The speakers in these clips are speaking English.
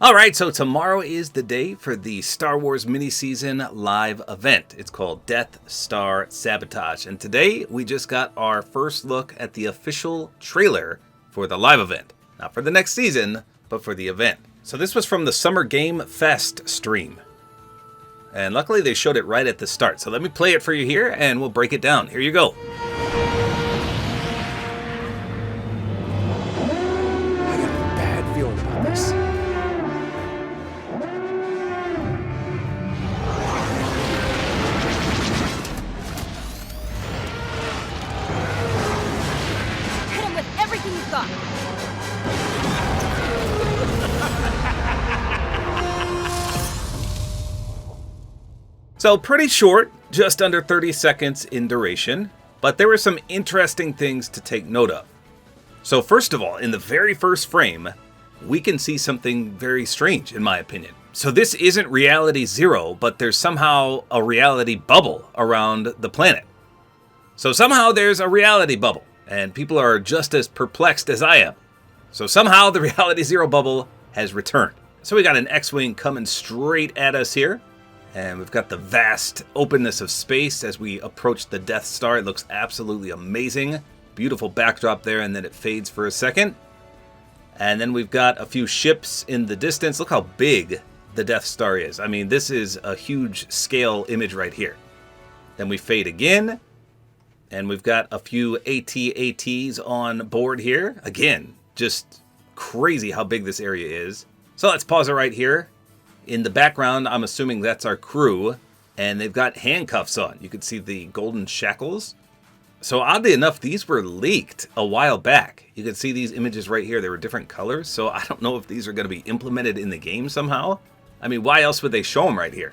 Alright, so tomorrow is the day for the Star Wars mini-season live event. It's called Death Star Sabotage. And today we just got our first look at the official trailer for the live event. Not for the next season, but for the event. So this was from the Summer Game Fest stream. And luckily they showed it right at the start. So let me play it for you here and we'll break it down. Here you go. I got a bad feeling about this. Hit him with everything you've got. So pretty short, just under 30 seconds in duration, but there were some interesting things to take note of. So first of all, in the very first frame, we can see something very strange, in my opinion. So this isn't reality zero, but there's somehow a reality bubble around the planet. So somehow there's a reality bubble, and people are just as perplexed as I am. So somehow the reality zero bubble has returned. So we got an X-Wing coming straight at us here. And we've got the vast openness of space as we approach the Death Star. It looks absolutely amazing. Beautiful backdrop there, and then it fades for a second. And then we've got a few ships in the distance. Look how big the Death Star is. I mean, this is a huge scale image right here. Then we fade again. And we've got a few AT-ATs on board here. Again, just crazy how big this area is. So let's pause it right here. In the background, I'm assuming that's our crew, and they've got handcuffs on. You can see the golden shackles. So oddly enough, these were leaked a while back. You can see these images right here. They were different colors, so I don't know if these are going to be implemented in the game somehow. I mean, why else would they show them right here?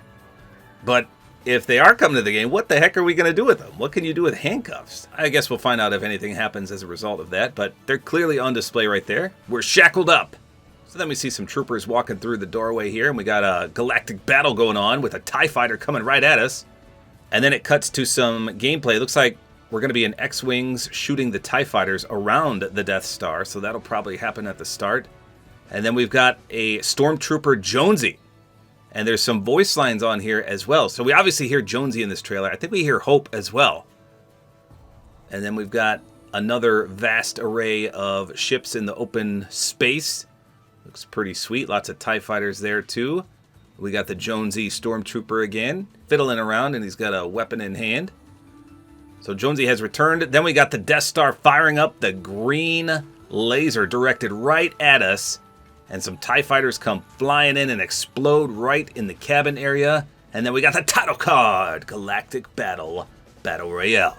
But if they are coming to the game, what the heck are we going to do with them? What can you do with handcuffs? I guess we'll find out if anything happens as a result of that, but they're clearly on display right there. We're shackled up. So then we see some troopers walking through the doorway here, and we got a galactic battle going on with a TIE fighter coming right at us. And then it cuts to some gameplay. It looks like we're going to be in X-Wings shooting the TIE fighters around the Death Star, so that'll probably happen at the start. And then we've got a Stormtrooper Jonesy, and there's some voice lines on here as well. So we obviously hear Jonesy in this trailer. I think we hear Hope as well. And then we've got another vast array of ships in the open space. Looks pretty sweet. Lots of TIE fighters there too. We got the Jonesy Stormtrooper again, fiddling around, and he's got a weapon in hand. So Jonesy has returned. Then we got the Death Star firing up the green laser directed right at us. And some TIE fighters come flying in and explode right in the cabin area. And then we got the title card, Galactic Battle Royale.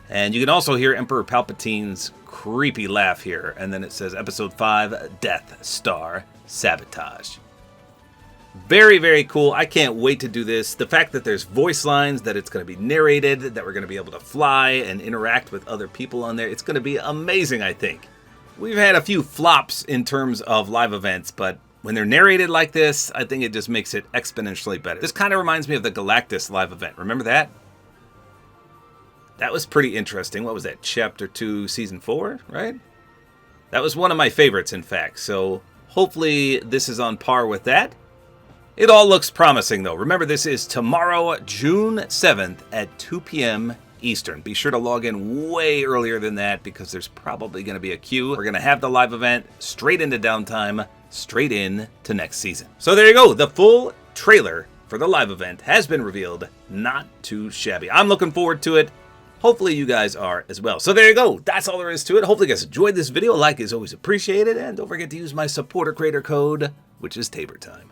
And you can also hear Emperor Palpatine's creepy laugh here. And then it says Episode 5, Death Star Sabotage. Very, very cool. I can't wait to do this. The fact that there's voice lines, that it's going to be narrated, that we're going to be able to fly and interact with other people on there. It's going to be amazing, I think. We've had a few flops in terms of live events, but when they're narrated like this, I think it just makes it exponentially better. This kind of reminds me of the Galactus live event. Remember that? That was pretty interesting. What was that? Chapter 2, Season 4, right? That was one of my favorites, in fact. So hopefully this is on par with that. It all looks promising, though. Remember, this is tomorrow, June 7th at 2 p.m. Eastern. Be sure to log in way earlier than that because there's probably going to be a queue. We're going to have the live event straight into downtime, straight in to next season. So there you go. The full trailer for the live event has been revealed. Not too shabby. I'm looking forward to it. Hopefully you guys are as well. So there you go. That's all there is to it. Hopefully you guys enjoyed this video. A like is always appreciated. And don't forget to use my Support-A-Creator Code, which is Tabor Time.